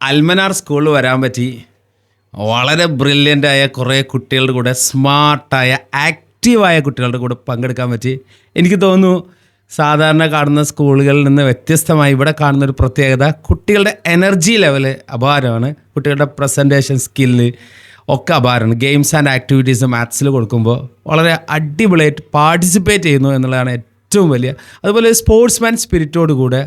അൽമനാർ സ്കൂളിൽ വരാൻ പറ്റി. വളരെ ബ്രില്യൻ്റായ കുറേ കുട്ടികളുടെ കൂടെ, സ്മാർട്ടായ ആക്റ്റീവായ കുട്ടികളുടെ കൂടെ പങ്കെടുക്കാൻ പറ്റി. എനിക്ക് തോന്നുന്നു സാധാരണ കാണുന്ന സ്കൂളുകളിൽ നിന്ന് വ്യത്യസ്തമായി ഇവിടെ കാണുന്നൊരു പ്രത്യേകത, കുട്ടികളുടെ എനർജി ലെവൽ അപാരമാണ്. കുട്ടികളുടെ പ്രസൻറ്റേഷൻ സ്കില്ല് ഒക്കെ അപാരമാണ്. ഗെയിംസ് ആൻഡ് ആക്ടിവിറ്റീസ് മാത്സിൽ കൊടുക്കുമ്പോൾ വളരെ അടിപൊളിയായിട്ട് പാർട്ടിസിപ്പേറ്റ് ചെയ്യുന്നു എന്നുള്ളതാണ് ഏറ്റവും വലിയ. അതുപോലെ സ്പോർട്സ്മാൻ സ്പിരിറ്റോട് കൂടെ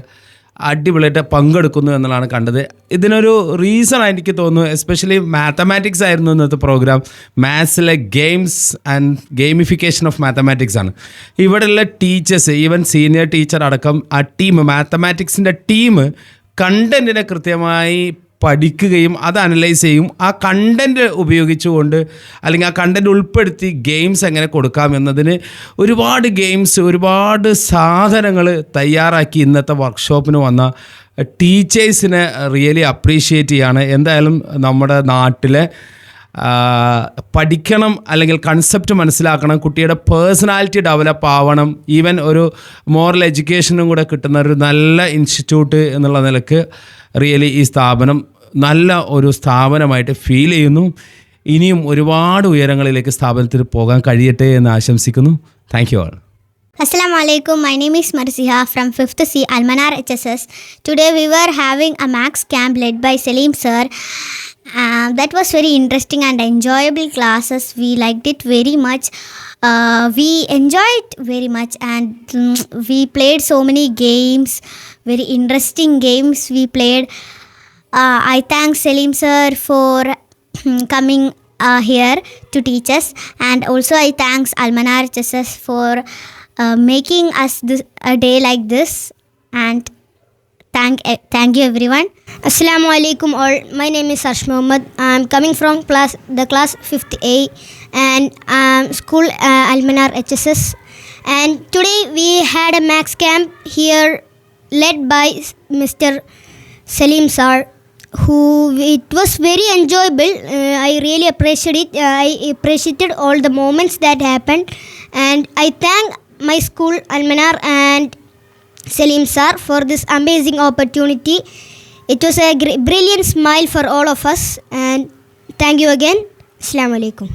അടിപൊളിയായിട്ട് പങ്കെടുക്കുന്നു എന്നുള്ളതാണ് കണ്ടത്. ഇതിനൊരു റീസൺ എനിക്ക് തോന്നുന്നു, എസ്പെഷ്യലി മാത്തമാറ്റിക്സ് ആയിരുന്നു ഇന്നത്തെ പ്രോഗ്രാം. മാത്സിലെ games and gamification of mathematics ആണ്. ഇവിടെയുള്ള ടീച്ചേഴ്സ്, ഈവൻ സീനിയർ ടീച്ചർ അടക്കം ആ ടീം, മാത്തമാറ്റിക്സിൻ്റെ ടീം കണ്ടൻറ്റിനെ കൃത്യമായി പഠിക്കുകയും അത് അനലൈസ് ചെയ്യും. ആ കണ്ടൻറ്റ് ഉപയോഗിച്ചുകൊണ്ട് അല്ലെങ്കിൽ ആ കണ്ടൻറ്റ് ഉൾപ്പെടുത്തി ഗെയിംസ് എങ്ങനെ കൊടുക്കാം എന്നതിന് ഒരുപാട് ഗെയിംസ്, ഒരുപാട് സാധനങ്ങൾ തയ്യാറാക്കി ഇന്നത്തെ വർക്ക്ഷോപ്പിന് വന്ന ടീച്ചേഴ്സിനെ റിയലി അപ്രീഷിയേറ്റ് ചെയ്യാണ്. എന്തായാലും നമ്മുടെ നാട്ടിലെ പഠിക്കണം അല്ലെങ്കിൽ കൺസെപ്റ്റ് മനസ്സിലാക്കണം, കുട്ടിയുടെ പേഴ്സണാലിറ്റി ഡെവലപ്പ് ആവണം, ഈവൻ ഒരു മോറൽ എഡ്യൂക്കേഷനും കൂടെ കിട്ടുന്ന ഒരു നല്ല ഇൻസ്റ്റിറ്റ്യൂട്ട് എന്നുള്ള നിലക്ക് റിയലി ഈ സ്ഥാപനം നല്ല ഒരു സ്ഥാപനമായിട്ട് ഫീൽ ചെയ്യുന്നു. ഇനിയും ഒരുപാട് ഉയരങ്ങളിലേക്ക് സ്ഥാപനത്തിൽ പോകാൻ കഴിയട്ടെ എന്ന് ആശംസിക്കുന്നു. Thank you all. Assalamu alaikum. My name is Marziha from 5th C Almanar HSS. Today we were having a max camp led by Salim sir. That was very interesting and enjoyable classes. We liked it very much. We enjoyed very much and we played so many games, very interesting games we played. I thank Salim sir for coming here to teach us, and also I thanks Almanar HSS for making us a day like this, and thank you everyone. Assalamu alaikum all. My name is Arsh Mohammed. I'm coming from the class 5th A and school Almanar HSS, and today we had a max camp here led by Mr. Salim sir, who it was very enjoyable. I really appreciated it. I appreciated all the moments that happened, and I thank my school Almanar and Salim sir for this amazing opportunity. It was a brilliant smile for all of us, and thank you again. Assalamu alaikum.